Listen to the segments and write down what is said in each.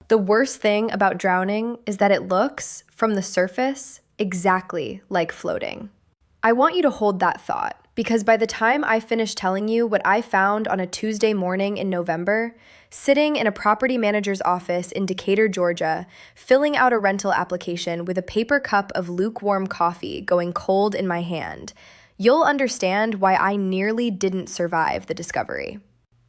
The worst thing about drowning is that it looks, from the surface, exactly like floating. I want you to hold that thought, because by the time I finish telling you what I found on a Tuesday morning in November, sitting in a property manager's office in Decatur, Georgia, filling out a rental application with a paper cup of lukewarm coffee going cold in my hand, you'll understand why I nearly didn't survive the discovery.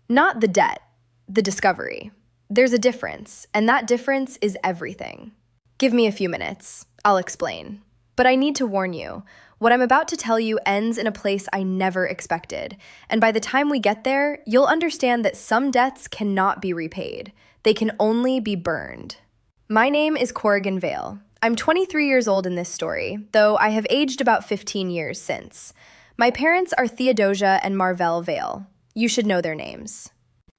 Not the debt, the discovery. There's a difference, and that difference is everything. Give me a few minutes. I'll explain. But I need to warn you, what I'm about to tell you ends in a place I never expected, and by the time we get there, you'll understand that some debts cannot be repaid. They can only be burned. My name is Corrigan Vale. I'm 23 years old in this story, though I have aged about 15 years since. My parents are Theodosia and Marvell Vale. You should know their names.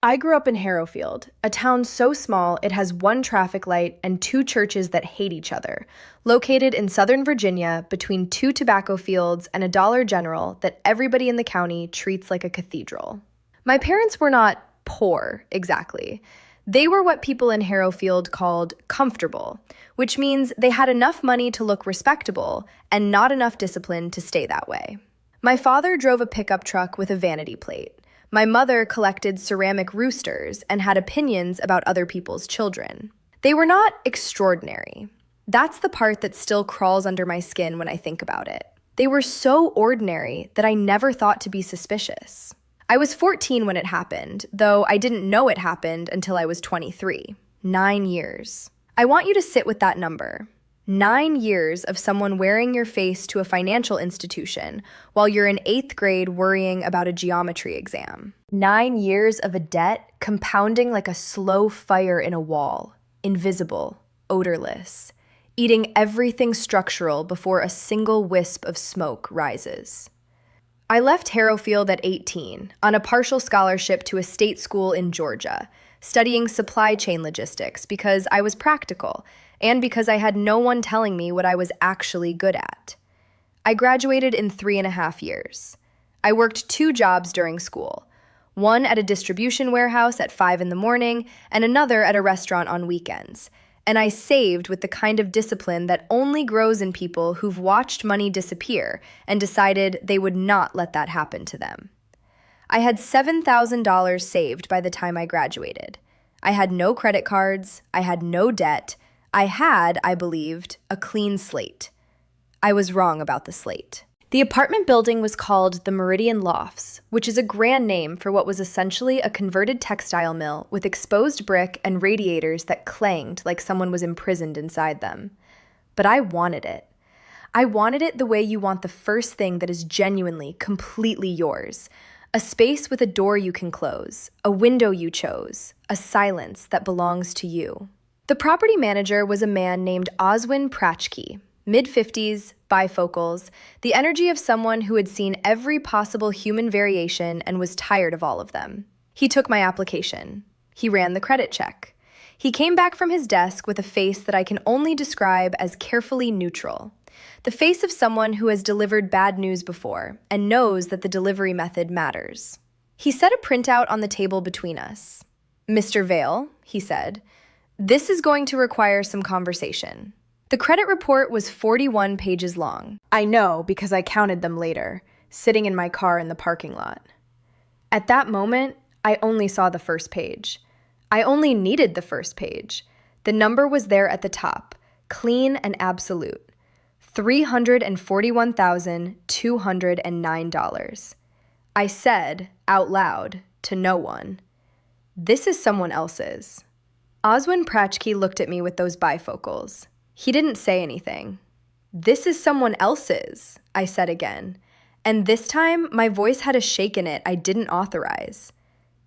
I grew up in Harrowfield, a town so small it has one traffic light and two churches that hate each other, located in Southern Virginia between two tobacco fields and a Dollar General that everybody in the county treats like a cathedral. My parents were not poor, exactly. They were what people in Harrowfield called comfortable, which means they had enough money to look respectable and not enough discipline to stay that way. My father drove a pickup truck with a vanity plate. My mother collected ceramic roosters and had opinions about other people's children. They were not extraordinary. That's the part that still crawls under my skin when I think about it. They were so ordinary that I never thought to be suspicious. I was 14 when it happened, though I didn't know it happened until I was 23. 9 years. I want you to sit with that number. 9 years of someone wearing your face to a financial institution while you're in 8th grade worrying about a geometry exam. 9 years of a debt compounding like a slow fire in a wall, invisible, odorless, eating everything structural before a single wisp of smoke rises. I left Harrowfield at 18 on a partial scholarship to a state school in Georgia, studying supply chain logistics because I was practical and because I had no one telling me what I was actually good at. I graduated in 3.5 years. I worked 2 jobs during school, one at a distribution warehouse at 5 in the morning and another at a restaurant on weekends. And I saved with the kind of discipline that only grows in people who've watched money disappear and decided they would not let that happen to them. I had $7,000 saved by the time I graduated. I had no credit cards, I had no debt, I had, I believed, a clean slate. I was wrong about the slate. The apartment building was called the Meridian Lofts, which is a grand name for what was essentially a converted textile mill with exposed brick and radiators that clanged like someone was imprisoned inside them. But I wanted it. I wanted it the way you want the first thing that is genuinely, completely yours. A space with a door you can close, a window you chose, a silence that belongs to you. The property manager was a man named Oswin Pratchkey, mid-50s, bifocals, the energy of someone who had seen every possible human variation and was tired of all of them. He took my application. He ran the credit check. He came back from his desk with a face that I can only describe as carefully neutral. The face of someone who has delivered bad news before and knows that the delivery method matters. He set a printout on the table between us. "Mr. Vale," he said, "this is going to require some conversation." The credit report was 41 pages long. I know because I counted them later, sitting in my car in the parking lot. At that moment, I only saw the first page. I only needed the first page. The number was there at the top, clean and absolute. $341,209. I said, out loud, to no one, "This is someone else's." Oswin Pratchkey looked at me with those bifocals. He didn't say anything. "This is someone else's," I said again. And this time, my voice had a shake in it I didn't authorize.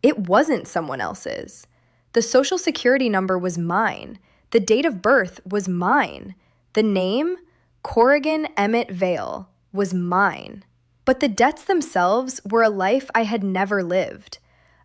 It wasn't someone else's. The social security number was mine. The date of birth was mine. The name, Corrigan Emmett Vale, was mine. But the debts themselves were a life I had never lived.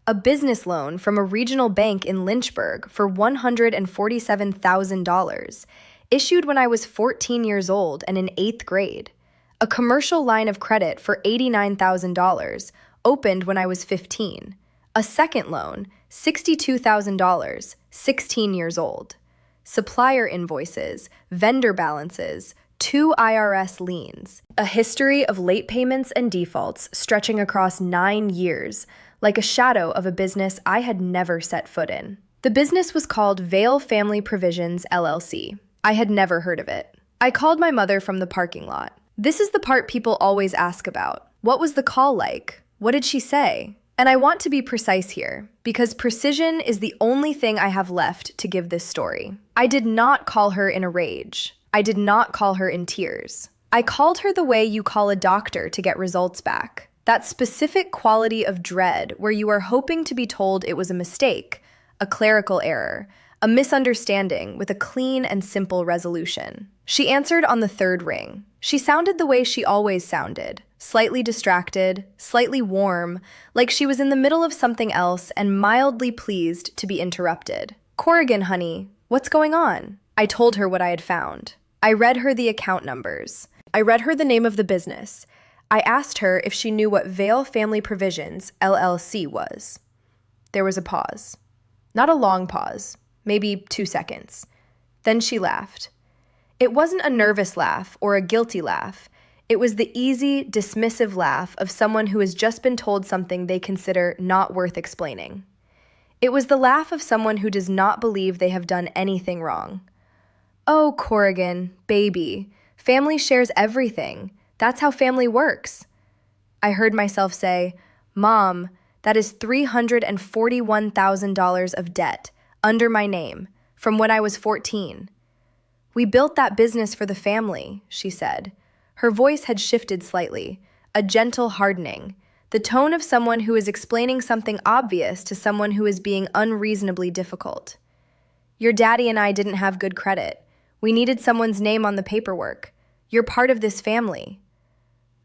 A business loan from a regional bank in Lynchburg for $147,000, issued when I was 14 years old and in 8th grade. A commercial line of credit for $89,000, opened when I was 15. A second loan, $62,000, 16 years old. Supplier invoices, vendor balances, 2 IRS liens, a history of late payments and defaults stretching across 9 years, like a shadow of a business I had never set foot in. The business was called Vale Family Provisions, LLC. I had never heard of it. I called my mother from the parking lot. This is the part people always ask about. What was the call like? What did she say? And I want to be precise here, because precision is the only thing I have left to give this story. I did not call her in a rage. I did not call her in tears. I called her the way you call a doctor to get results back. That specific quality of dread where you are hoping to be told it was a mistake, a clerical error, a misunderstanding with a clean and simple resolution. She answered on the third ring. She sounded the way she always sounded, slightly distracted, slightly warm, like she was in the middle of something else and mildly pleased to be interrupted. "Corrigan, honey, what's going on?" I told her what I had found. I read her the account numbers. I read her the name of the business. I asked her if she knew what Vale Family Provisions, LLC was. There was a pause. Not a long pause, maybe 2 seconds. Then she laughed. It wasn't a nervous laugh or a guilty laugh. It was the easy, dismissive laugh of someone who has just been told something they consider not worth explaining. It was the laugh of someone who does not believe they have done anything wrong. "Oh, Corrigan, baby, family shares everything. That's how family works." I heard myself say, "Mom, that is $341,000 of debt under my name from when I was 14. We built that business for the family," she said. Her voice had shifted slightly, a gentle hardening, the tone of someone who is explaining something obvious to someone who is being unreasonably difficult. "Your daddy and I didn't have good credit. We needed someone's name on the paperwork. You're part of this family."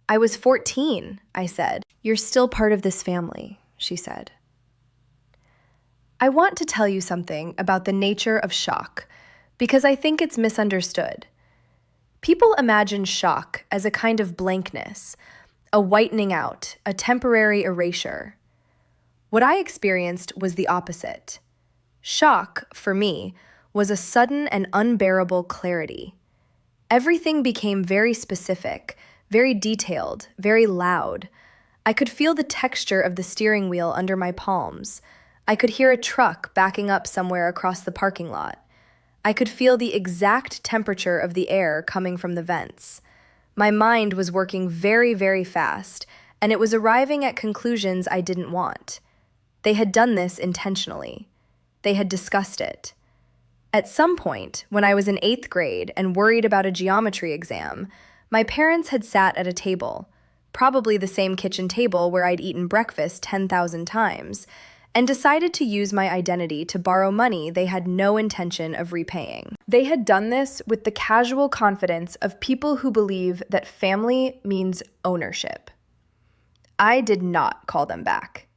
"I was 14, I said. "You're still part of this family," she said. I want to tell you something about the nature of shock, because I think it's misunderstood. People imagine shock as a kind of blankness, a whitening out, a temporary erasure. What I experienced was the opposite. Shock, for me, was a sudden and unbearable clarity. Everything became very specific, very detailed, very loud. I could feel the texture of the steering wheel under my palms. I could hear a truck backing up somewhere across the parking lot. I could feel the exact temperature of the air coming from the vents. My mind was working very, very fast, and it was arriving at conclusions I didn't want. They had done this intentionally. They had discussed it. At some point, when I was in 8th grade and worried about a geometry exam, my parents had sat at a table, probably the same kitchen table where I'd eaten breakfast 10,000 times, and decided to use my identity to borrow money they had no intention of repaying. They had done this with the casual confidence of people who believe that family means ownership. I did not call them back.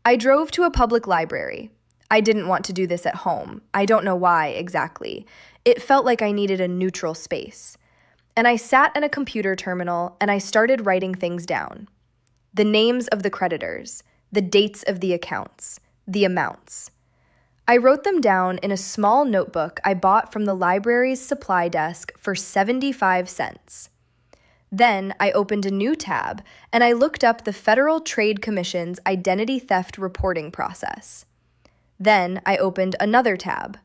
I drove to a public library. I didn't want to do this at home. I don't know why exactly. It felt like I needed a neutral space. And I sat at a computer terminal and I started writing things down. The names of the creditors, the dates of the accounts, the amounts. I wrote them down in a small notebook I bought from the library's supply desk for 75 cents. Then I opened a new tab and I looked up the Federal Trade Commission's identity theft reporting process. Then I opened another tab.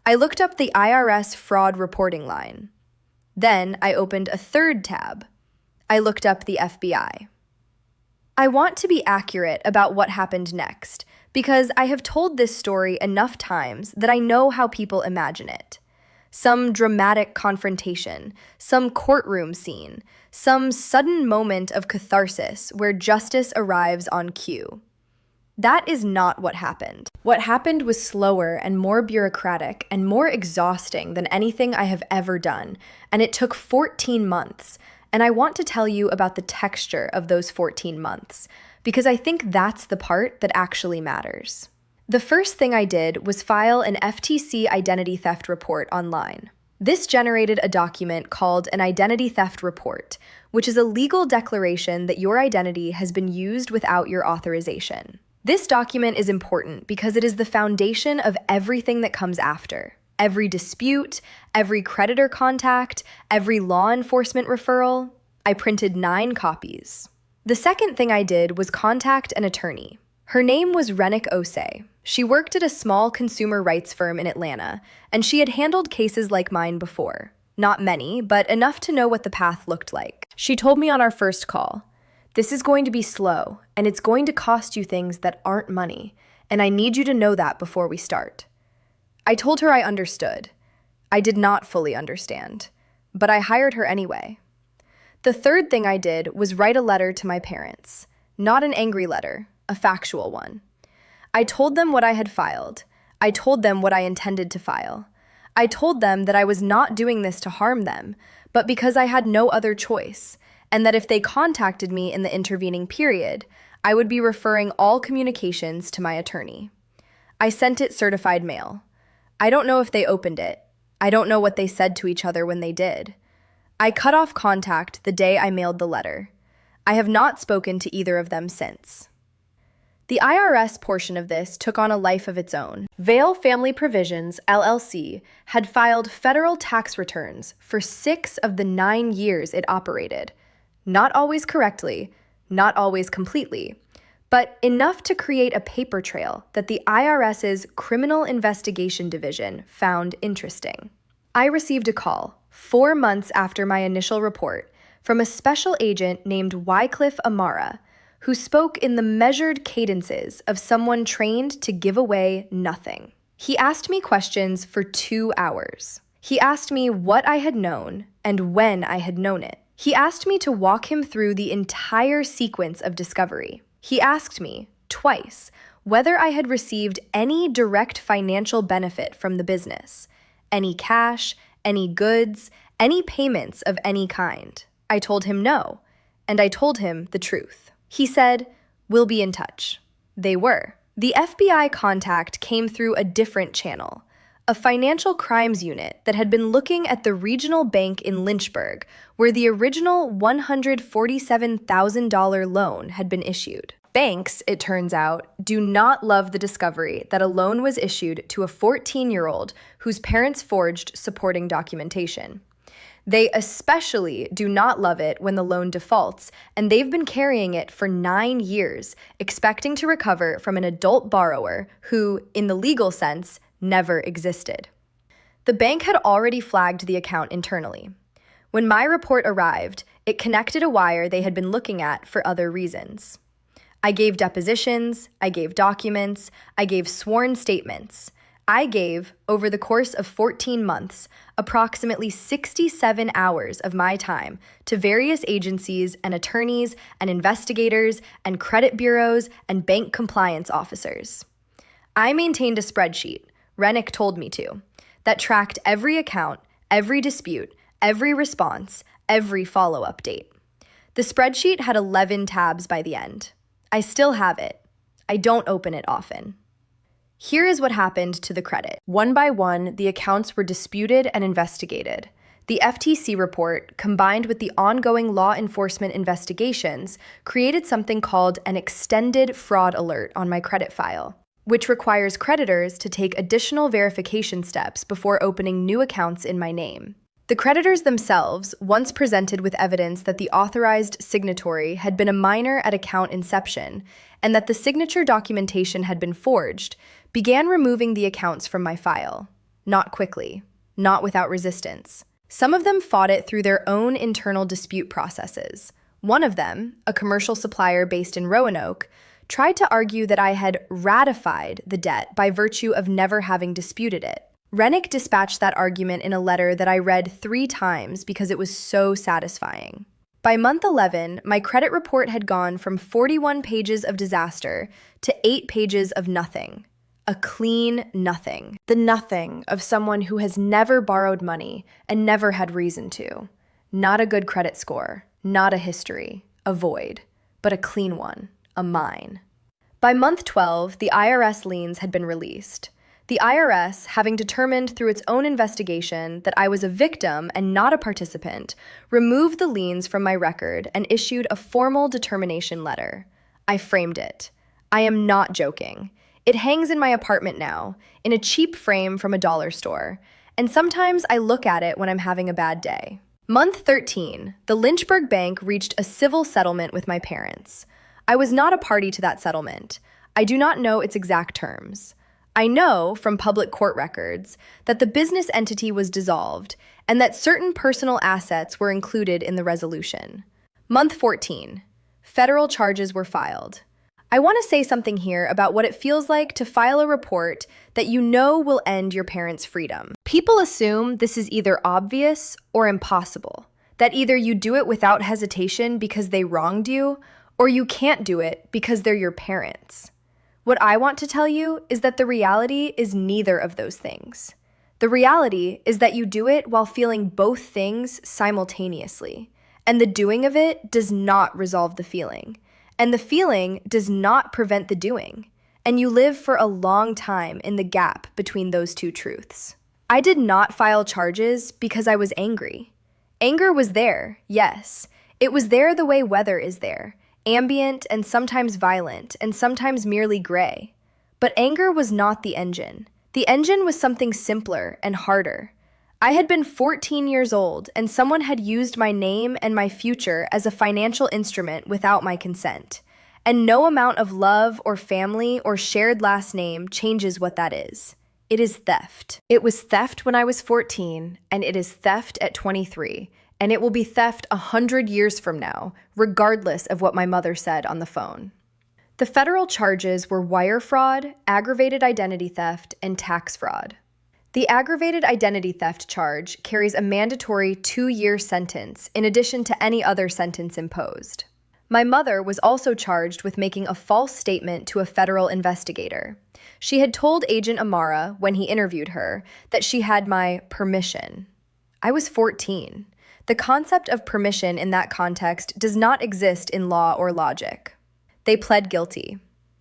I looked up the IRS fraud reporting line. Then I opened a third tab. I looked up the FBI. I want to be accurate about what happened next, because I have told this story enough times that I know how people imagine it. Some dramatic confrontation, some courtroom scene, some sudden moment of catharsis where justice arrives on cue. That is not what happened. What happened was slower and more bureaucratic and more exhausting than anything I have ever done, and it took 14 months. And I want to tell you about the texture of those 14 months, because I think that's the part that actually matters. The first thing I did was file an FTC identity theft report online. This generated a document called an identity theft report, which is a legal declaration that your identity has been used without your authorization. This document is important because it is the foundation of everything that comes after. Every dispute, every creditor contact, every law enforcement referral. I printed 9 copies. The second thing I did was contact an attorney. Her name was Rennick Osei. She worked at a small consumer rights firm in Atlanta, and she had handled cases like mine before. Not many, but enough to know what the path looked like. She told me on our first call, "This is going to be slow, and it's going to cost you things that aren't money, and I need you to know that before we start." I told her I understood. I did not fully understand, but I hired her anyway. The third thing I did was write a letter to my parents. Not an angry letter, a factual one. I told them what I had filed. I told them what I intended to file. I told them that I was not doing this to harm them, but because I had no other choice, and that if they contacted me in the intervening period, I would be referring all communications to my attorney. I sent it certified mail. I don't know if they opened it. I don't know what they said to each other when they did. I cut off contact the day I mailed the letter. I have not spoken to either of them since. The IRS portion of this took on a life of its own. Vail Family Provisions, LLC, had filed federal tax returns for 6 of the 9 years it operated. Not always correctly, not always completely, but enough to create a paper trail that the IRS's Criminal Investigation Division found interesting. I received a call 4 months after my initial report from a special agent named Wycliffe Amara, who spoke in the measured cadences of someone trained to give away nothing. He asked me questions for 2 hours. He asked me what I had known and when I had known it. He asked me to walk him through the entire sequence of discovery. He asked me, twice, whether I had received any direct financial benefit from the business, any cash, any goods, any payments of any kind. I told him no, and I told him the truth. He said, "We'll be in touch." They were. The FBI contact came through a different channel, a financial crimes unit that had been looking at the regional bank in Lynchburg, where the original $147,000 loan had been issued. Banks, it turns out, do not love the discovery that a loan was issued to a 14-year-old whose parents forged supporting documentation. They especially do not love it when the loan defaults, and they've been carrying it for 9 years, expecting to recover from an adult borrower who, in the legal sense, never existed. The bank had already flagged the account internally. When my report arrived, it connected a wire they had been looking at for other reasons. I gave depositions, I gave documents, I gave sworn statements. I gave, over the course of 14 months, approximately 67 hours of my time to various agencies and attorneys and investigators and credit bureaus and bank compliance officers. I maintained a spreadsheet, Rennick told me to, that tracked every account, every dispute, every response, every follow-up date. The spreadsheet had 11 tabs by the end. I still have it. I don't open it often. Here is what happened to the credit. One by one, the accounts were disputed and investigated. The FTC report, combined with the ongoing law enforcement investigations, created something called an extended fraud alert on my credit file, which requires creditors to take additional verification steps before opening new accounts in my name. The creditors themselves, once presented with evidence that the authorized signatory had been a minor at account inception and that the signature documentation had been forged, began removing the accounts from my file. Not quickly, not without resistance. Some of them fought it through their own internal dispute processes. One of them, a commercial supplier based in Roanoke, tried to argue that I had ratified the debt by virtue of never having disputed it. Rennick dispatched that argument in a letter that I read 3 times because it was so satisfying. By month 11, my credit report had gone from 41 pages of disaster to 8 pages of nothing. A clean nothing. The nothing of someone who has never borrowed money and never had reason to. Not a good credit score, not a history, a void, but a clean one, a mine. By month 12, the IRS liens had been released. The IRS, having determined through its own investigation that I was a victim and not a participant, removed the liens from my record and issued a formal determination letter. I framed it. I am not joking. It hangs in my apartment now, in a cheap frame from a dollar store, and sometimes I look at it when I'm having a bad day. Month 13, the Lynchburg Bank reached a civil settlement with my parents. I was not a party to that settlement. I do not know its exact terms. I know from public court records that the business entity was dissolved and that certain personal assets were included in the resolution. Month 14, federal charges were filed. I want to say something here about what it feels like to file a report that you know will end your parents' freedom. People assume this is either obvious or impossible, that either you do it without hesitation because they wronged you, or you can't do it because they're your parents. What I want to tell you is that the reality is neither of those things. The reality is that you do it while feeling both things simultaneously, and the doing of it does not resolve the feeling. And the feeling does not prevent the doing, and you live for a long time in the gap between those two truths. I did not file charges because I was angry. Anger was there, yes. It was there the way weather is there, ambient and sometimes violent and sometimes merely gray. But anger was not the engine. The engine was something simpler and harder. I had been 14 years old, and someone had used my name and my future as a financial instrument without my consent. And no amount of love or family or shared last name changes what that is. It is theft. It was theft when I was 14, and it is theft at 23, and it will be theft 100 years from now, regardless of what my mother said on the phone. The federal charges were wire fraud, aggravated identity theft, and tax fraud. The aggravated identity theft charge carries a mandatory 2-year sentence in addition to any other sentence imposed. My mother was also charged with making a false statement to a federal investigator. She had told Agent Amara, when he interviewed her, that she had my permission. I was 14. The concept of permission in that context does not exist in law or logic. They pled guilty.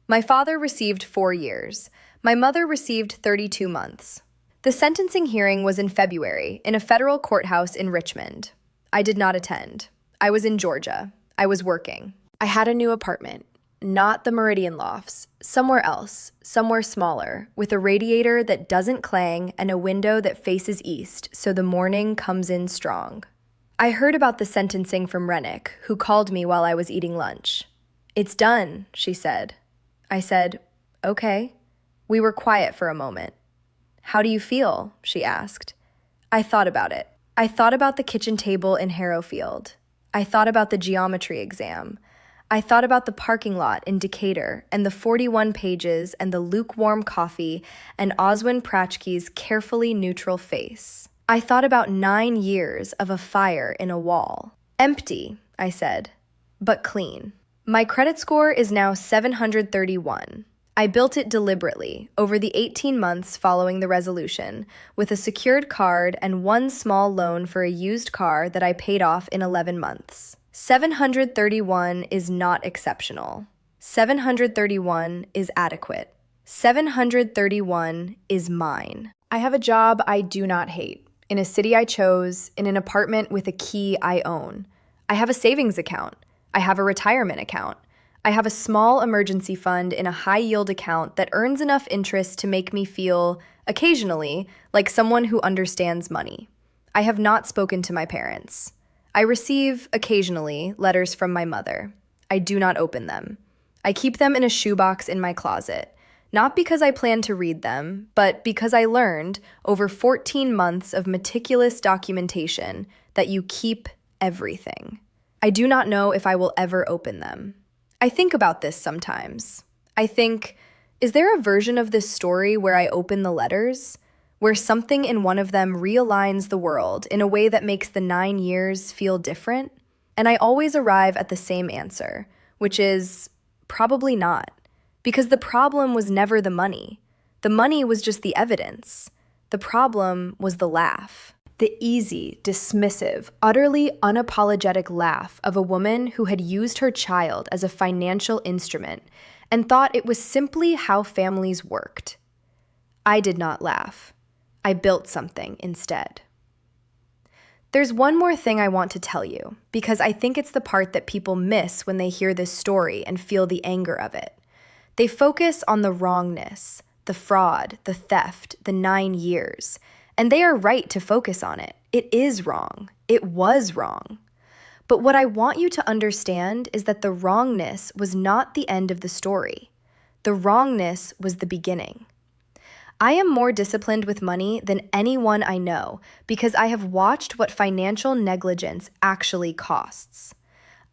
My father received 4 years. My mother received 32 months. The sentencing hearing was in February in a federal courthouse in Richmond. I did not attend. I was in Georgia. I was working. I had a new apartment, not the Meridian Lofts, somewhere else, somewhere smaller, with a radiator that doesn't clang and a window that faces east so the morning comes in strong. I heard about the sentencing from Rennick, who called me while I was eating lunch. "It's done," she said. I said, "Okay." We were quiet for a moment. "How do you feel?" she asked. I thought about it. I thought about the kitchen table in Harrowfield. I thought about the geometry exam. I thought about the parking lot in Decatur and the 41 pages and the lukewarm coffee and Oswin Pratchke's carefully neutral face. I thought about 9 years of a fire in a wall. "Empty," I said, "but clean." My credit score is now 731. I built it deliberately over the 18 months following the resolution, with a secured card and one small loan for a used car that I paid off in 11 months. 731 is not exceptional. 731 is adequate. 731 is mine. I have a job I do not hate, in a city I chose, in an apartment with a key I own. I have a savings account. I have a retirement account. I have a small emergency fund in a high-yield account that earns enough interest to make me feel, occasionally, like someone who understands money. I have not spoken to my parents. I receive, occasionally, letters from my mother. I do not open them. I keep them in a shoebox in my closet, not because I plan to read them, but because I learned, over 14 months of meticulous documentation, that you keep everything. I do not know if I will ever open them. I think about this sometimes. I think, is there a version of this story where I open the letters? Where something in one of them realigns the world in a way that makes the 9 years feel different? And I always arrive at the same answer, which is probably not. Because the problem was never the money. The money was just the evidence. The problem was the laugh. The easy, dismissive, utterly unapologetic laugh of a woman who had used her child as a financial instrument and thought it was simply how families worked. I did not laugh. I built something instead. There's one more thing I want to tell you, because I think it's the part that people miss when they hear this story and feel the anger of it. They focus on the wrongness, the fraud, the theft, the 9 years. And they are right to focus on it. It is wrong. It was wrong. But what I want you to understand is that the wrongness was not the end of the story. The wrongness was the beginning. I am more disciplined with money than anyone I know because I have watched what financial negligence actually costs.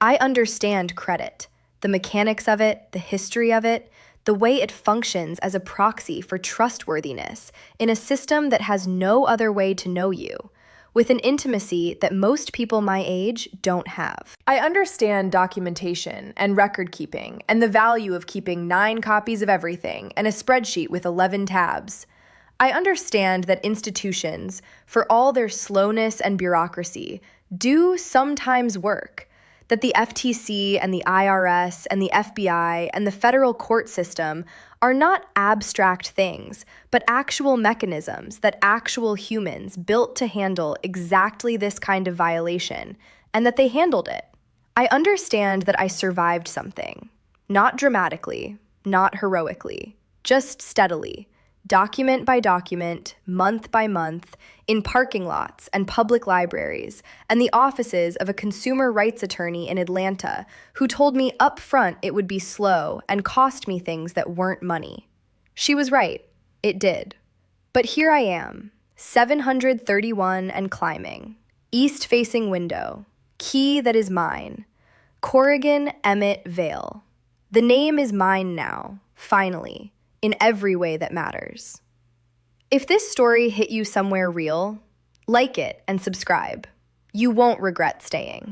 I understand credit, the mechanics of it, the history of it, the way it functions as a proxy for trustworthiness in a system that has no other way to know you, with an intimacy that most people my age don't have. I understand documentation and record keeping and the value of keeping 9 copies of everything and a spreadsheet with 11 tabs. I understand that institutions, for all their slowness and bureaucracy, do sometimes work, that the FTC and the IRS and the FBI and the federal court system are not abstract things, but actual mechanisms that actual humans built to handle exactly this kind of violation, and that they handled it. I understand that I survived something, not dramatically, not heroically, just steadily, document by document, month by month, in parking lots and public libraries, and the offices of a consumer rights attorney in Atlanta who told me up front it would be slow and cost me things that weren't money. She was right. It did. But here I am, 731 and climbing, east-facing window, key that is mine, Corrigan Emmett Vale. The name is mine now, finally, in every way that matters. If this story hit you somewhere real, like it and subscribe. You won't regret staying.